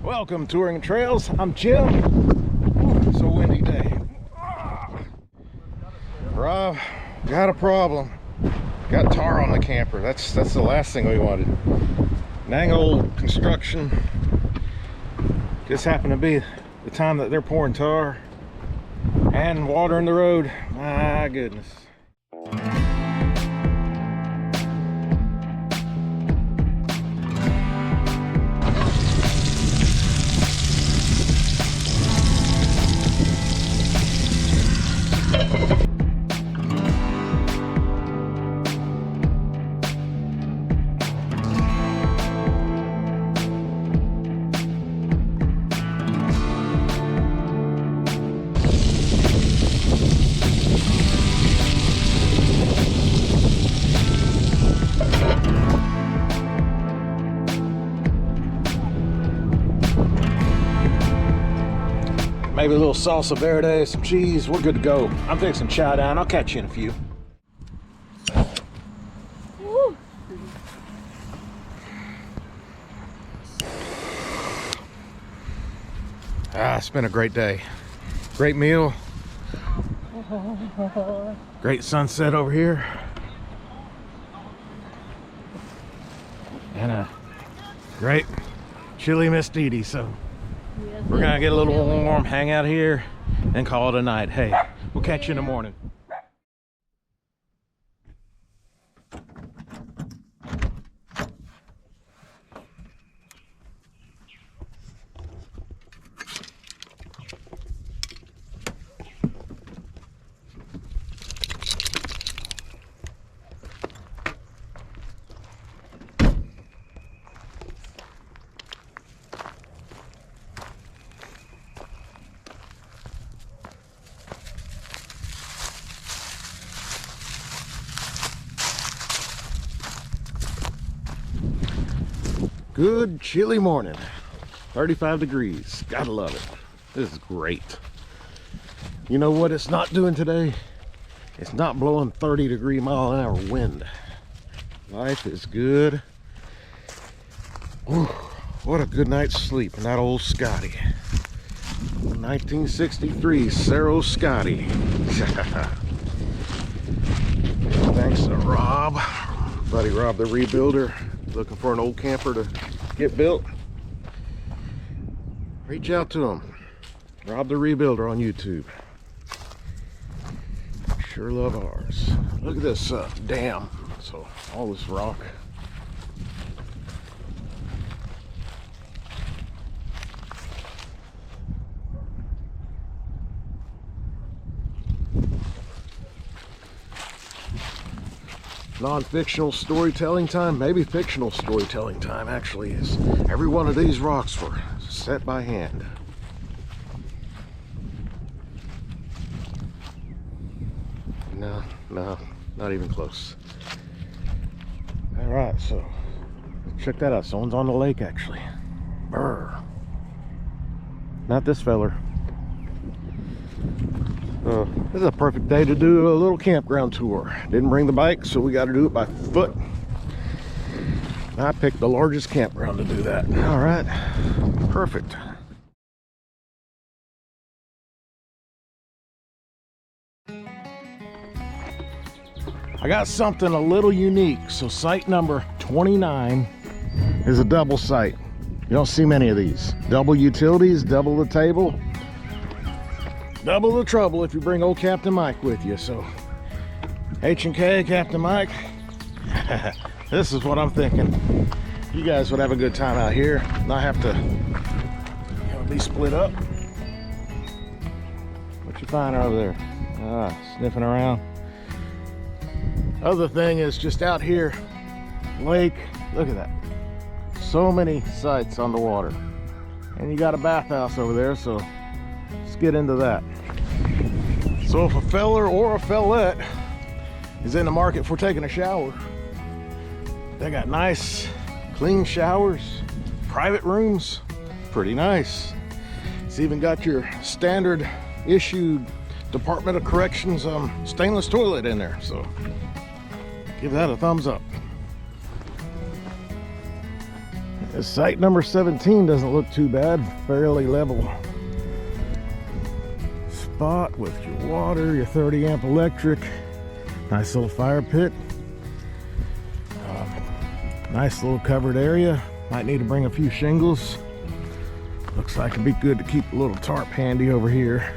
Welcome, Touring Trails. I'm Jim. Ooh, it's a windy day. Rob, got a problem. Got tar on the camper. That's the last thing we wanted. Dang old construction. Just happened to be the time that they're pouring tar and water in the road. My goodness. Maybe a little salsa verde, some cheese, we're good to go. I'm fixing chow down. I'll catch you in a few. Woo. It's been a great day. Great meal. Great sunset over here. And a great chilly Miss DeeDee, so we're gonna get a little warm, hang out here, and call it a night. Hey, we'll catch you in the morning. Good chilly morning, 35 degrees, gotta love it. This is great. You know what it's not doing today? It's not blowing 30-mile-an-hour wind. Life is good. Ooh, what a good night's sleep in that old Scotty. 1963 Cerro Scotty. Thanks to Rob, buddy Rob the rebuilder. Looking for an old camper to get built, reach out to him. Rob the Rebuilder on YouTube. Sure love ours. Look at this dam. So all this rock. Non-fictional storytelling time, maybe fictional storytelling time actually, is every one of these rocks were set by hand. No, not even close. All right, so check that out. Someone's on the lake actually. Brr. Not this feller. This is a perfect day to do a little campground tour. Didn't bring the bike, so we got to do it by foot. I picked the largest campground to do that. All right, perfect. I got something a little unique. So site number 29 is a double site. You don't see many of these. Double utilities, double the table. Double the trouble if you bring old Captain Mike with you. So H&K, Captain Mike, this is what I'm thinking. You guys would have a good time out here, not have to be split up. What you find over there? Sniffing around. Other thing is just out here, lake, look at that. So many sites on the water. And you got a bathhouse over there, so let's get into that. So if a feller or a fellette is in the market for taking a shower, they got nice, clean showers, private rooms, pretty nice. It's even got your standard issued Department of Corrections stainless toilet in there, so give that a thumbs up. This site number 17 doesn't look too bad, fairly level spot with your water, your 30 amp electric, nice little fire pit, nice little covered area. Might need to bring a few shingles. Looks like it'd be good to keep a little tarp handy over here.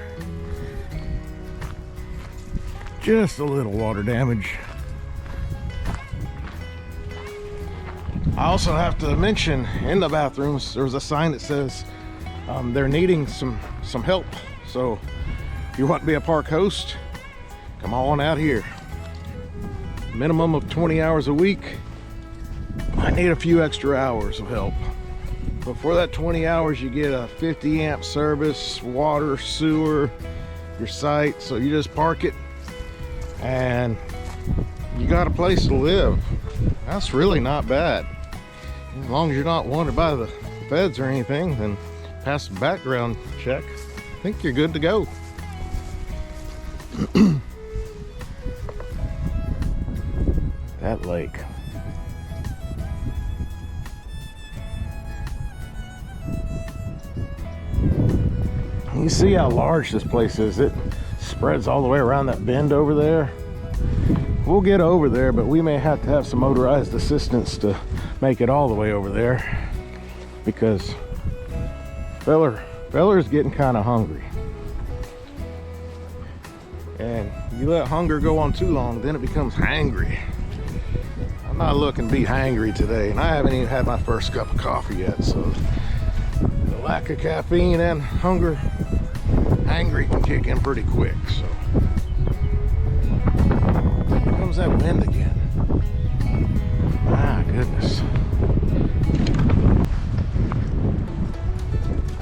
Just a little water damage. I also have to mention, in the bathrooms there's a sign that says they're needing some help. So if you want to be a park host, come on out here. Minimum of 20 hours a week. I need a few extra hours of help. But for that 20 hours you get a 50 amp service, water, sewer, your site. So you just park it and you got a place to live. That's really not bad. As long as you're not wanted by the feds or anything, then pass the background check. I think you're good to go. That lake. You see how large this place is. It spreads all the way around that bend over there. We'll get over there, but we may have to have some motorized assistance to make it all the way over there, because feller's getting kind of hungry. And you let hunger go on too long, then it becomes hangry. I'm not looking to be hangry today, and I haven't even had my first cup of coffee yet, so the lack of caffeine and hangry can kick in pretty quick. So here comes that wind again. My goodness.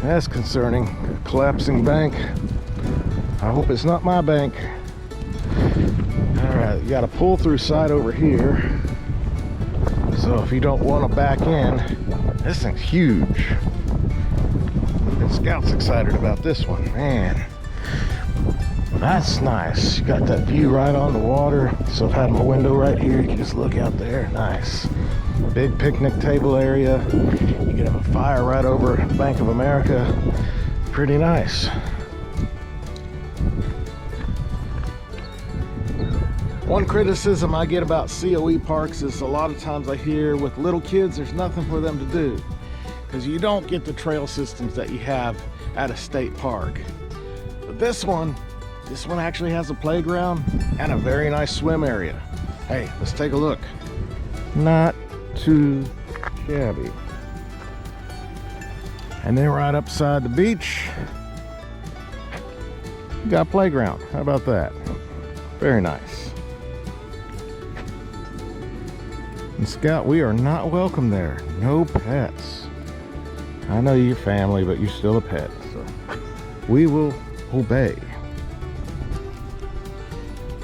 That's concerning. Collapsing bank. I hope it's not my bank. Alright, you got a pull through side over here. So if you don't want to back in, this thing's huge. And Scout's excited about this one. Man, that's nice. You got that view right on the water. So if I had my window right here, you can just look out there. Nice. Big picnic table area. You can have a fire right over Bank of America. Pretty nice. One criticism I get about COE parks is a lot of times I hear with little kids there's nothing for them to do, because you don't get the trail systems that you have at a state park. But this one actually has a playground and a very nice swim area. Hey, let's take a look. Not too shabby. And then right upside the beach, you got a playground. How about that? Very nice. And Scout, we are not welcome there. No pets. I know you're family, but you're still a pet, so we will obey.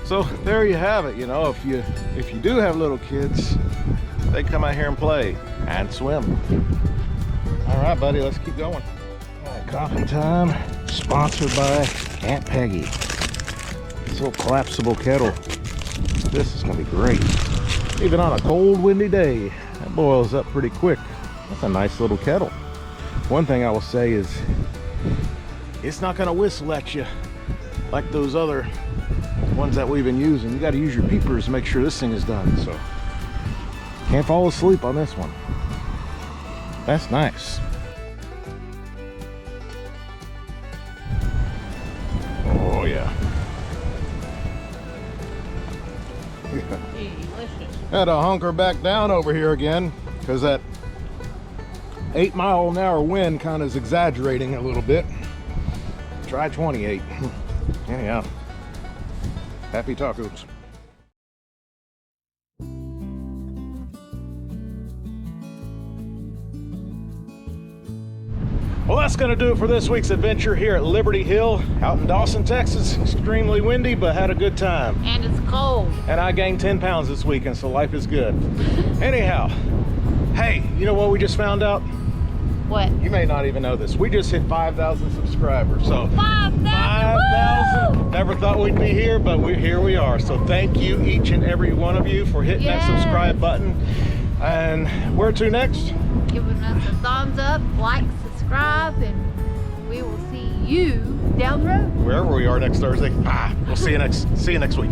So there you have it. You know, if you do have little kids, they come out here and play and swim. All right, buddy, let's keep going. All right, coffee time, sponsored by Aunt Peggy. This little collapsible kettle. This is gonna be great. Even on a cold, windy day, that boils up pretty quick. That's a nice little kettle. One thing I will say is, it's not gonna whistle at you like those other ones that we've been using. You gotta use your peepers to make sure this thing is done, so. Can't fall asleep on this one. That's nice. Oh yeah. Had to hunker back down over here again because that 8-mile-an-hour wind kind of is exaggerating a little bit. Try 28. Anyhow, happy tacos. Well, that's going to do it for this week's adventure here at Liberty Hill out in Dawson, Texas. Extremely windy, but had a good time. And it's cold. And I gained 10 pounds this weekend, so life is good. Anyhow, hey, you know what we just found out? What? You may not even know this. We just hit 5,000 subscribers. So 5,000! Never thought we'd be here, but here we are. So thank you, each and every one of you, for hitting that subscribe button. And where to next? Giving us a thumbs up, like, subscribe, and we will see you down the road. Wherever we are next Thursday. We'll see you next week.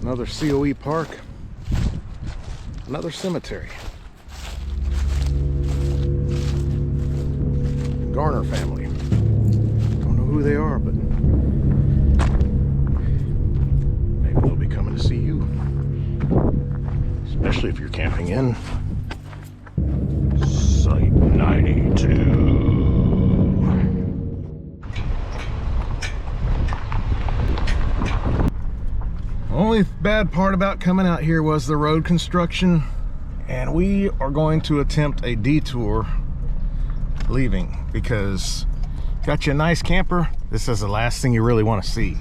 Another COE park, another cemetery. Garner family. Don't know who they are, but maybe they'll be coming to see you. Especially if you're camping in Site 92. Only bad part about coming out here was the road construction, and we are going to attempt a detour leaving because got you a nice camper. This is the last thing you really want to see.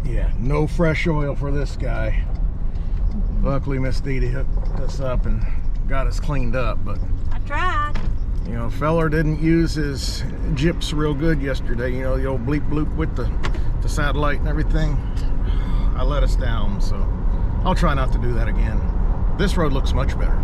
Yeah, no fresh oil for this guy. Luckily Miss DeeDee hooked us up and got us cleaned up, but I tried. you know, feller didn't use his gyps real good yesterday. You know, the old bleep bloop with the satellite and everything. I let us down, so I'll try not to do that again. This road looks much better.